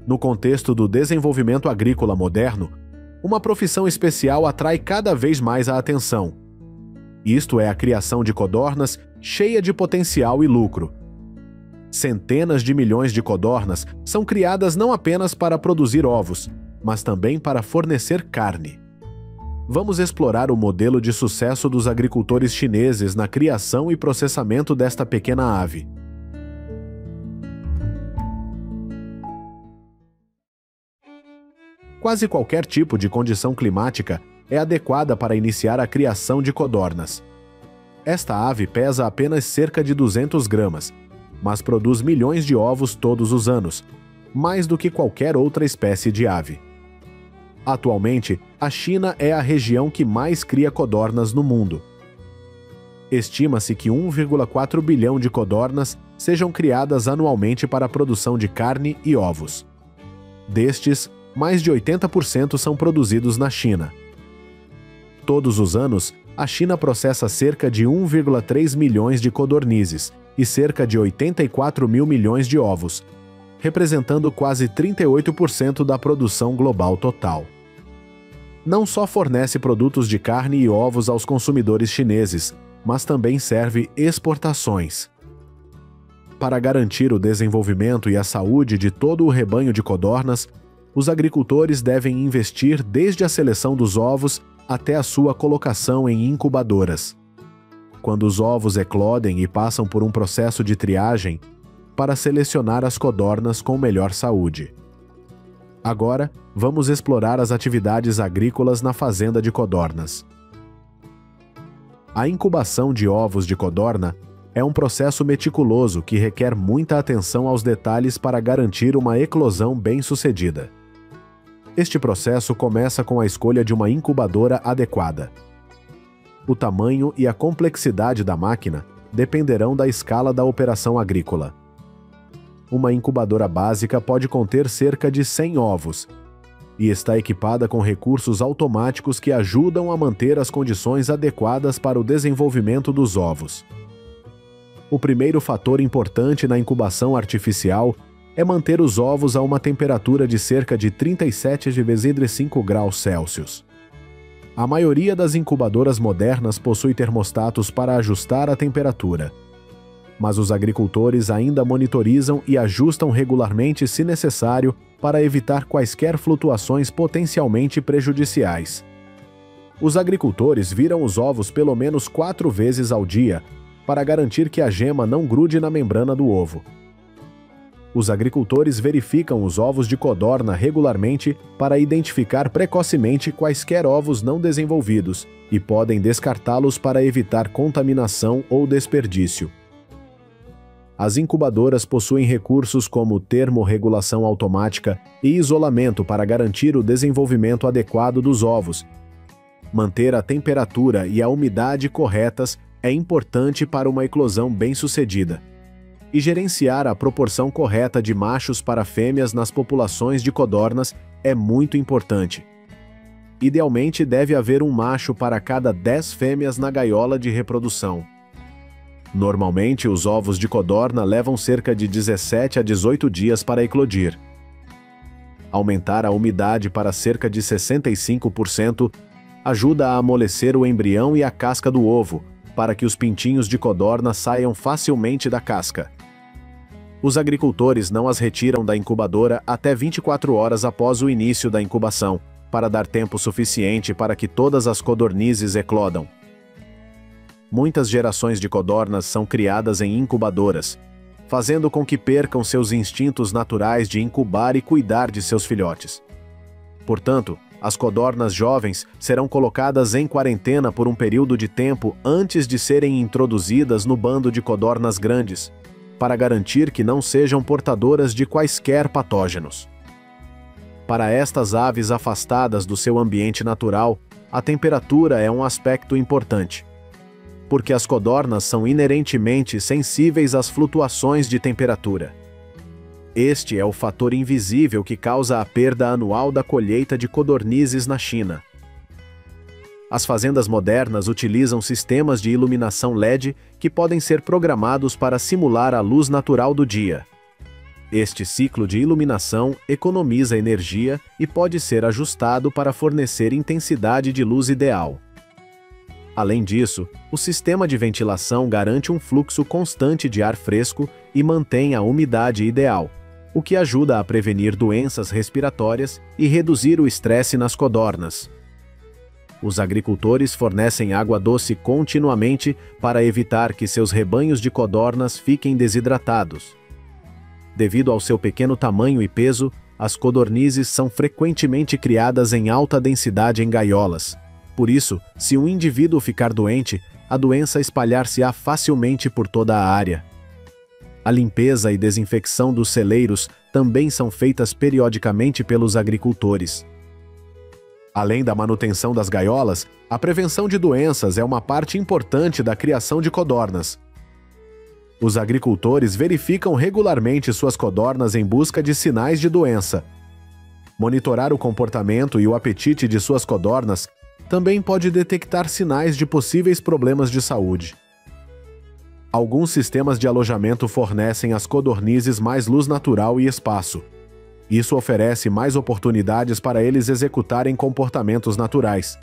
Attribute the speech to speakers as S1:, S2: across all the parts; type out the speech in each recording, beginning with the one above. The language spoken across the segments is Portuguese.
S1: No contexto do desenvolvimento agrícola moderno, uma profissão especial atrai cada vez mais a atenção. Isto é a criação de codornas cheia de potencial e lucro. Centenas de milhões de codornas são criadas não apenas para produzir ovos, mas também para fornecer carne. Vamos explorar o modelo de sucesso dos agricultores chineses na criação e processamento desta pequena ave. Quase qualquer tipo de condição climática é adequada para iniciar a criação de codornas. Esta ave pesa apenas cerca de 200 gramas, mas produz milhões de ovos todos os anos, mais do que qualquer outra espécie de ave. Atualmente, a China é a região que mais cria codornas no mundo. Estima-se que 1,4 bilhão de codornas sejam criadas anualmente para a produção de carne e ovos. Destes, mais de 80% são produzidos na China. Todos os anos, a China processa cerca de 1,3 milhões de codornizes e cerca de 84 mil milhões de ovos, representando quase 38% da produção global total. Não só fornece produtos de carne e ovos aos consumidores chineses, mas também serve exportações. Para garantir o desenvolvimento e a saúde de todo o rebanho de codornas, os agricultores devem investir desde a seleção dos ovos até a sua colocação em incubadoras. Quando os ovos eclodem e passam por um processo de triagem para selecionar as codornas com melhor saúde. Agora, vamos explorar as atividades agrícolas na fazenda de codornas. A incubação de ovos de codorna é um processo meticuloso que requer muita atenção aos detalhes para garantir uma eclosão bem-sucedida. Este processo começa com a escolha de uma incubadora adequada. O tamanho e a complexidade da máquina dependerão da escala da operação agrícola. Uma incubadora básica pode conter cerca de 100 ovos e está equipada com recursos automáticos que ajudam a manter as condições adequadas para o desenvolvimento dos ovos. O primeiro fator importante na incubação artificial é manter os ovos a uma temperatura de cerca de 37,5 graus Celsius. A maioria das incubadoras modernas possui termostatos para ajustar a temperatura, mas os agricultores ainda monitorizam e ajustam regularmente se necessário para evitar quaisquer flutuações potencialmente prejudiciais. Os agricultores viram os ovos pelo menos 4 vezes ao dia para garantir que a gema não grude na membrana do ovo. Os agricultores verificam os ovos de codorna regularmente para identificar precocemente quaisquer ovos não desenvolvidos e podem descartá-los para evitar contaminação ou desperdício. As incubadoras possuem recursos como termorregulação automática e isolamento para garantir o desenvolvimento adequado dos ovos. Manter a temperatura e a umidade corretas é importante para uma eclosão bem-sucedida. E gerenciar a proporção correta de machos para fêmeas nas populações de codornas é muito importante. Idealmente, deve haver um macho para cada 10 fêmeas na gaiola de reprodução. Normalmente, os ovos de codorna levam cerca de 17 a 18 dias para eclodir. Aumentar a umidade para cerca de 65% ajuda a amolecer o embrião e a casca do ovo, para que os pintinhos de codorna saiam facilmente da casca. Os agricultores não as retiram da incubadora até 24 horas após o início da incubação, para dar tempo suficiente para que todas as codornizes eclodam. Muitas gerações de codornas são criadas em incubadoras, fazendo com que percam seus instintos naturais de incubar e cuidar de seus filhotes. Portanto, as codornas jovens serão colocadas em quarentena por um período de tempo antes de serem introduzidas no bando de codornas grandes, para garantir que não sejam portadoras de quaisquer patógenos. Para estas aves afastadas do seu ambiente natural, a temperatura é um aspecto importante, porque as codornas são inerentemente sensíveis às flutuações de temperatura. Este é o fator invisível que causa a perda anual da colheita de codornizes na China. As fazendas modernas utilizam sistemas de iluminação LED que podem ser programados para simular a luz natural do dia. Este ciclo de iluminação economiza energia e pode ser ajustado para fornecer intensidade de luz ideal. Além disso, o sistema de ventilação garante um fluxo constante de ar fresco e mantém a umidade ideal, o que ajuda a prevenir doenças respiratórias e reduzir o estresse nas codornas. Os agricultores fornecem água doce continuamente para evitar que seus rebanhos de codornas fiquem desidratados. Devido ao seu pequeno tamanho e peso, as codornizes são frequentemente criadas em alta densidade em gaiolas. Por isso, se um indivíduo ficar doente, a doença espalhar-se-á facilmente por toda a área. A limpeza e desinfecção dos celeiros também são feitas periodicamente pelos agricultores. Além da manutenção das gaiolas, a prevenção de doenças é uma parte importante da criação de codornas. Os agricultores verificam regularmente suas codornas em busca de sinais de doença. Monitorar o comportamento e o apetite de suas codornas também pode detectar sinais de possíveis problemas de saúde. Alguns sistemas de alojamento fornecem às codornizes mais luz natural e espaço. Isso oferece mais oportunidades para eles executarem comportamentos naturais.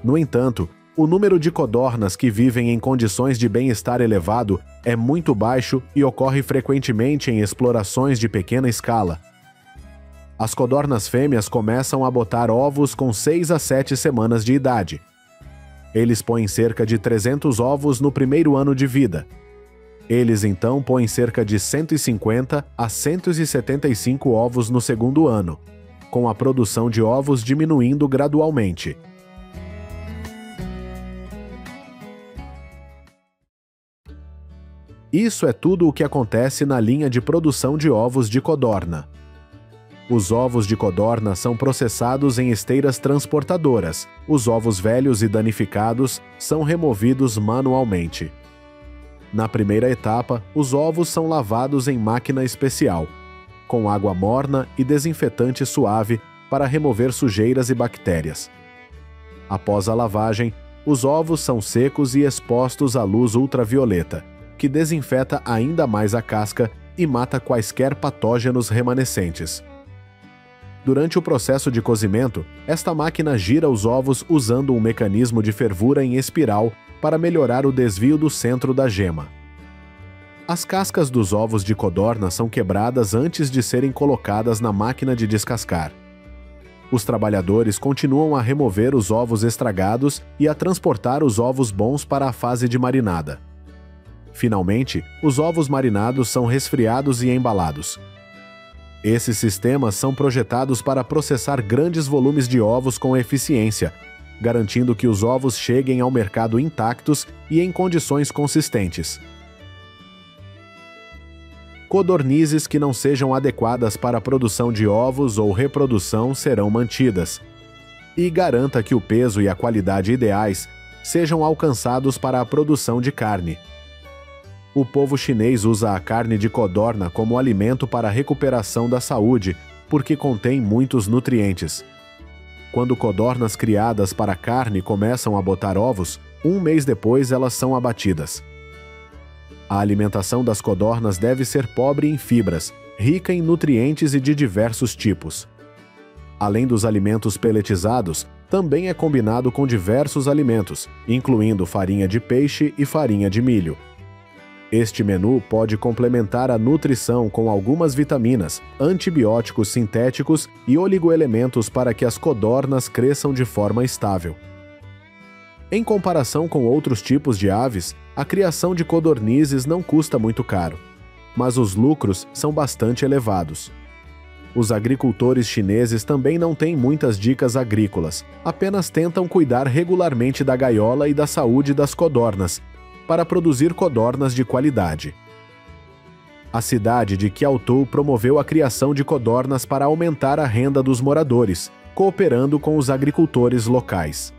S1: No entanto, o número de codornas que vivem em condições de bem-estar elevado é muito baixo e ocorre frequentemente em explorações de pequena escala. As codornas fêmeas começam a botar ovos com 6 a 7 semanas de idade. Eles põem cerca de 300 ovos no primeiro ano de vida. Eles então põem cerca de 150 a 175 ovos no segundo ano, com a produção de ovos diminuindo gradualmente. Isso é tudo o que acontece na linha de produção de ovos de codorna. Os ovos de codorna são processados em esteiras transportadoras. Os ovos velhos e danificados são removidos manualmente. Na primeira etapa, os ovos são lavados em máquina especial, com água morna e desinfetante suave para remover sujeiras e bactérias. Após a lavagem, os ovos são secos e expostos à luz ultravioleta, que desinfeta ainda mais a casca e mata quaisquer patógenos remanescentes. Durante o processo de cozimento, esta máquina gira os ovos usando um mecanismo de fervura em espiral para melhorar o desvio do centro da gema. As cascas dos ovos de codorna são quebradas antes de serem colocadas na máquina de descascar. Os trabalhadores continuam a remover os ovos estragados e a transportar os ovos bons para a fase de marinada. Finalmente, os ovos marinados são resfriados e embalados. Esses sistemas são projetados para processar grandes volumes de ovos com eficiência, garantindo que os ovos cheguem ao mercado intactos e em condições consistentes. Codornizes que não sejam adequadas para a produção de ovos ou reprodução serão mantidas. E garanta que o peso e a qualidade ideais sejam alcançados para a produção de carne. O povo chinês usa a carne de codorna como alimento para a recuperação da saúde, porque contém muitos nutrientes. Quando codornas criadas para carne começam a botar ovos, um mês depois elas são abatidas. A alimentação das codornas deve ser pobre em fibras, rica em nutrientes e de diversos tipos. Além dos alimentos peletizados, também é combinado com diversos alimentos, incluindo farinha de peixe e farinha de milho. Este menu pode complementar a nutrição com algumas vitaminas, antibióticos sintéticos e oligoelementos para que as codornas cresçam de forma estável. Em comparação com outros tipos de aves, a criação de codornizes não custa muito caro, mas os lucros são bastante elevados. Os agricultores chineses também não têm muitas dicas agrícolas, apenas tentam cuidar regularmente da gaiola e da saúde das codornas, para produzir codornas de qualidade. A cidade de Qiaotou promoveu a criação de codornas para aumentar a renda dos moradores, cooperando com os agricultores locais.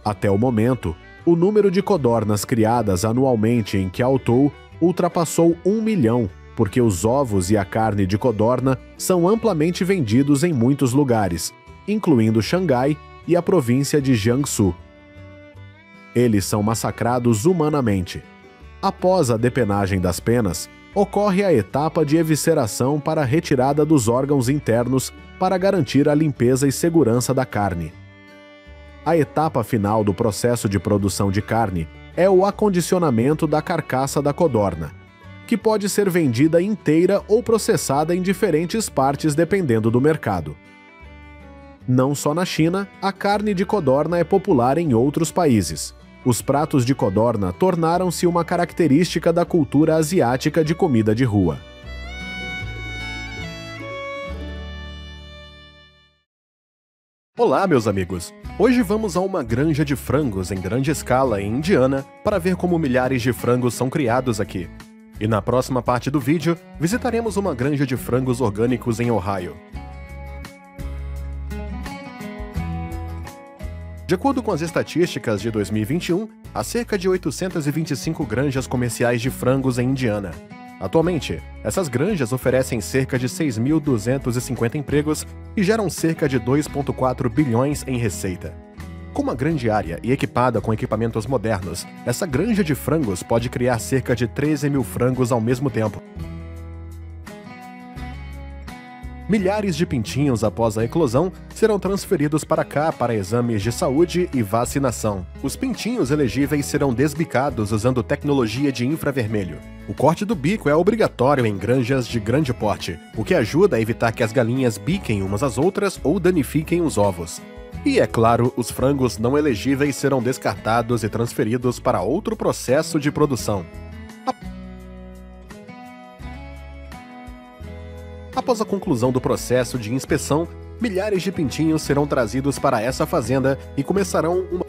S1: Até o momento, o número de codornas criadas anualmente em Qiaotou ultrapassou 1 milhão, porque os ovos e a carne de codorna são amplamente vendidos em muitos lugares, incluindo Xangai e a província de Jiangsu. Eles são massacrados humanamente. Após a depenagem das penas, ocorre a etapa de evisceração para a retirada dos órgãos internos para garantir a limpeza e segurança da carne. A etapa final do processo de produção de carne é o acondicionamento da carcaça da codorna, que pode ser vendida inteira ou processada em diferentes partes dependendo do mercado. Não só na China, a carne de codorna é popular em outros países. Os pratos de codorna tornaram-se uma característica da cultura asiática de comida de rua.
S2: Olá, meus amigos! Hoje vamos a uma granja de frangos em grande escala em Indiana para ver como milhares de frangos são criados aqui. E na próxima parte do vídeo, visitaremos uma granja de frangos orgânicos em Ohio. De acordo com as estatísticas de 2021, há cerca de 825 granjas comerciais de frangos em Indiana. Atualmente, essas granjas oferecem cerca de 6.250 empregos e geram cerca de 2,4 bilhões em receita. Com uma grande área e equipada com equipamentos modernos, essa granja de frangos pode criar cerca de 13 mil frangos ao mesmo tempo. Milhares de pintinhos após a eclosão serão transferidos para cá para exames de saúde e vacinação. Os pintinhos elegíveis serão desbicados usando tecnologia de infravermelho. O corte do bico é obrigatório em granjas de grande porte, o que ajuda a evitar que as galinhas biquem umas às outras ou danifiquem os ovos. E, é claro, os frangos não elegíveis serão descartados e transferidos para outro processo de produção. Após a conclusão do processo de inspeção, milhares de pintinhos serão trazidos para essa fazenda e começarão uma...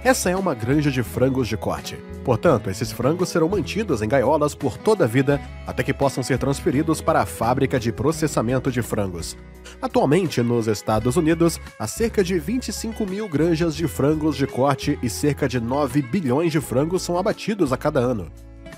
S2: Essa é uma granja de frangos de corte. Portanto, esses frangos serão mantidos em gaiolas por toda a vida até que possam ser transferidos para a fábrica de processamento de frangos. Atualmente, nos Estados Unidos, há cerca de 25 mil granjas de frangos de corte e cerca de 9 bilhões de frangos são abatidos a cada ano.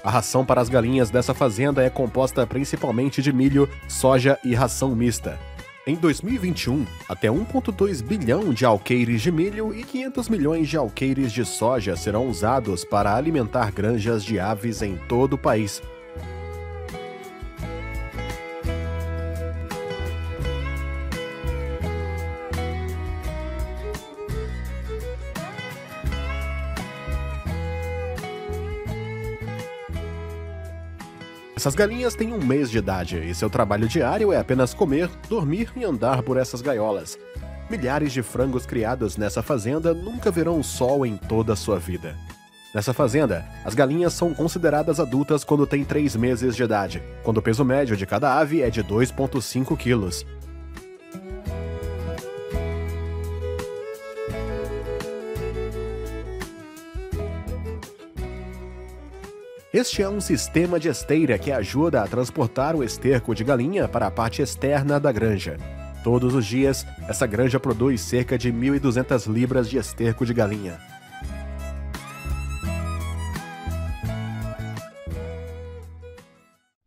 S2: A ração para as galinhas dessa fazenda é composta principalmente de milho, soja e ração mista. Em 2021, até 1,2 bilhão de alqueires de milho e 500 milhões de alqueires de soja serão usados para alimentar granjas de aves em todo o país. Essas galinhas têm 1 mês de idade e seu trabalho diário é apenas comer, dormir e andar por essas gaiolas. Milhares de frangos criados nessa fazenda nunca verão o sol em toda a sua vida. Nessa fazenda, as galinhas são consideradas adultas quando têm 3 meses de idade, quando o peso médio de cada ave é de 2,5 quilos. Este é um sistema de esteira que ajuda a transportar o esterco de galinha para a parte externa da granja. Todos os dias, essa granja produz cerca de 1.200 libras de esterco de galinha.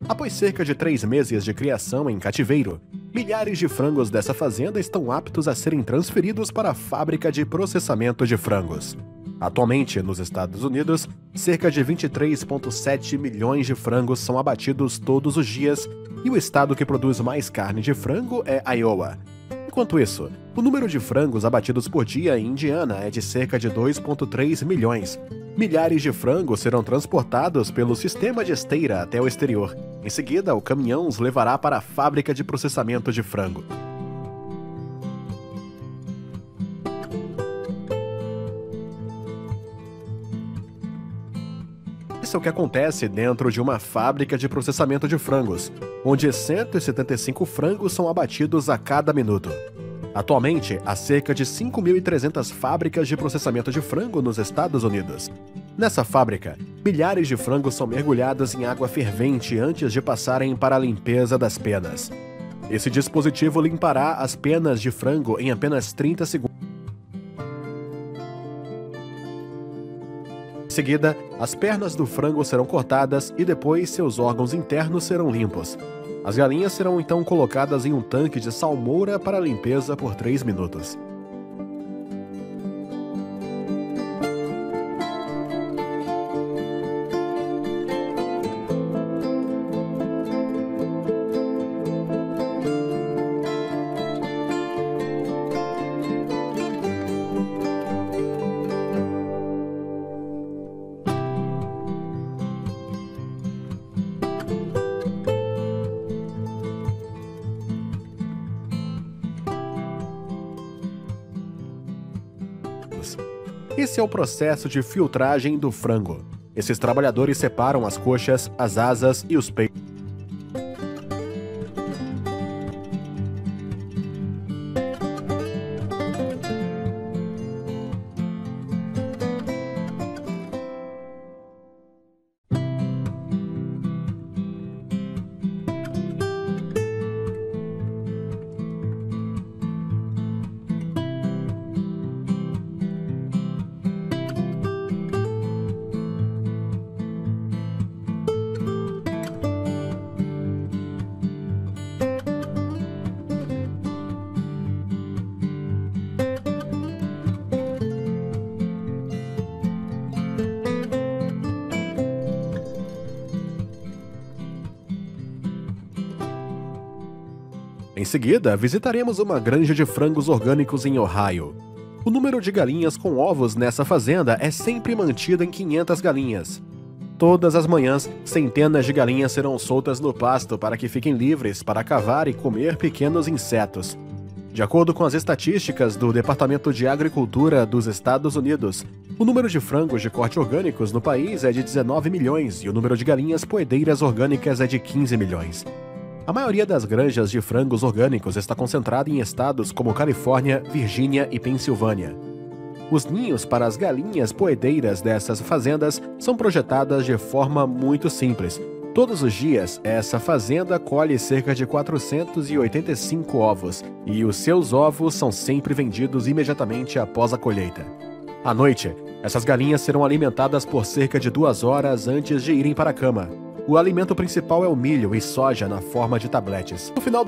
S2: Após cerca de 3 meses de criação em cativeiro, milhares de frangos dessa fazenda estão aptos a serem transferidos para a fábrica de processamento de frangos. Atualmente, nos Estados Unidos, cerca de 23,7 milhões de frangos são abatidos todos os dias e o estado que produz mais carne de frango é Iowa. Enquanto isso, o número de frangos abatidos por dia em Indiana é de cerca de 2,3 milhões. Milhares de frangos serão transportados pelo sistema de esteira até o exterior. Em seguida, o caminhão os levará para a fábrica de processamento de frango. Isso é o que acontece dentro de uma fábrica de processamento de frangos, onde 175 frangos são abatidos a cada minuto. Atualmente, há cerca de 5.300 fábricas de processamento de frango nos Estados Unidos. Nessa fábrica, milhares de frangos são mergulhados em água fervente antes de passarem para a limpeza das penas. Esse dispositivo limpará as penas de frango em apenas 30 segundos. Em seguida, as pernas do frango serão cortadas e depois seus órgãos internos serão limpos. As galinhas serão então colocadas em um tanque de salmoura para limpeza por 3 minutos. Esse é o processo de filtragem do frango. Esses trabalhadores separam as coxas, as asas e os peitos. Em seguida, visitaremos uma granja de frangos orgânicos em Ohio. O número de galinhas com ovos nessa fazenda é sempre mantido em 500 galinhas. Todas as manhãs, centenas de galinhas serão soltas no pasto para que fiquem livres para cavar e comer pequenos insetos. De acordo com as estatísticas do Departamento de Agricultura dos Estados Unidos, o número de frangos de corte orgânicos no país é de 19 milhões e o número de galinhas poedeiras orgânicas é de 15 milhões. A maioria das granjas de frangos orgânicos está concentrada em estados como Califórnia, Virgínia e Pensilvânia. Os ninhos para as galinhas poedeiras dessas fazendas são projetadas de forma muito simples. Todos os dias, essa fazenda colhe cerca de 485 ovos, e os seus ovos são sempre vendidos imediatamente após a colheita. À noite, essas galinhas serão alimentadas por cerca de 2 horas antes de irem para a cama. O alimento principal é o milho e soja na forma de tabletes. No final